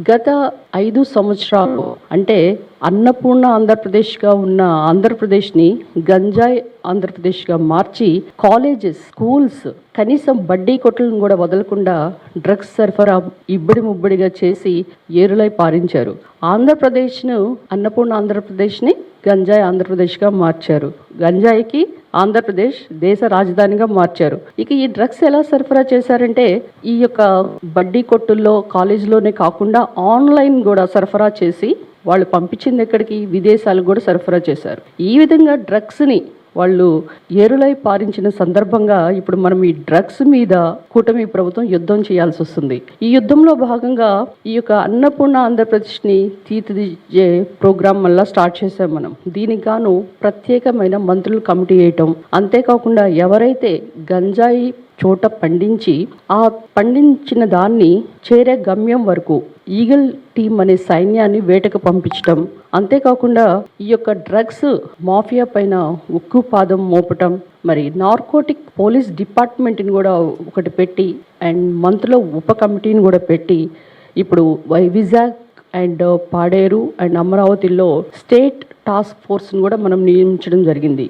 గత 5 సంవత్సరాలు అంటే అన్నపూర్ణ ఆంధ్రప్రదేశ్‌గా ఉన్న ఆంధ్రప్రదేశ్‌ని గంజాయి ఆంధ్రప్రదేశ్‌గా మార్చి కాలేజెస్, స్కూల్స్ కనీసం బడ్డీ కొట్టులను గూడా వదలకుండా డ్రగ్స్ సరఫరా ఇబ్బడి ముబ్బడిగా చేసి ఏరులై పారించారు. ఆంధ్రప్రదేశ్‌ను అన్నపూర్ణ ఆంధ్రప్రదేశ్‌ని గంజాయి ఆంధ్రప్రదేశ్‌గా మార్చారు. గంజాయికి ఆంధ్రప్రదేశ్ దేశ రాజధానిగా మార్చారు. ఇక ఈ డ్రగ్స్ ఎలా సరఫరా చేశారంటే ఈ యొక్క బడ్డీ కొట్టుల్లో కాలేజీలోనే కాకుండా ఆన్‌లైన్ గూడా సరఫరా చేసి వాళ్ళు పంపించింది ఎక్కడికి విదేశాలకు కూడా సరఫరా చేశారు. ఈ విధంగా డ్రగ్స్‌ని వాళ్ళు ఏరులై పారించిన సందర్భంగా ఇప్పుడు మనం ఈ డ్రగ్స్ మీద కూటమి ప్రభుత్వం యుద్ధం చేయాల్సి వస్తుంది. ఈ యుద్ధంలో భాగంగా ఈ యొక్క అన్నపూర్ణ ఆంధ్రప్రదేశ్‌ని తీర్చిదిద్దే ప్రోగ్రాం వల్ల స్టార్ట్ చేసాం మనం. దీనికి గాను ప్రత్యేకమైన మంత్రుల కమిటీ వేయటం, అంతేకాకుండా ఎవరైతే గంజాయి చోట పండించి ఆ పండించిన దాన్ని చేరే గమ్యం వరకు ఈగల్ టీమ్ అనే సైన్యాన్ని వేటకు పంపించటం, అంతేకాకుండా ఈ యొక్క డ్రగ్స్ మాఫియా పైన ఉక్కు పాదం మోపటం, మరి నార్కోటిక్ పోలీస్ డిపార్ట్మెంట్ని కూడా ఒకటి పెట్టి అండ్ మంత్రుల ఉప కమిటీని కూడా పెట్టి ఇప్పుడు విజాగ్ అండ్ పాడేరు అండ్ అమరావతిలో స్టేట్ టాస్క్ ఫోర్స్ని కూడా మనం నియమించడం జరిగింది.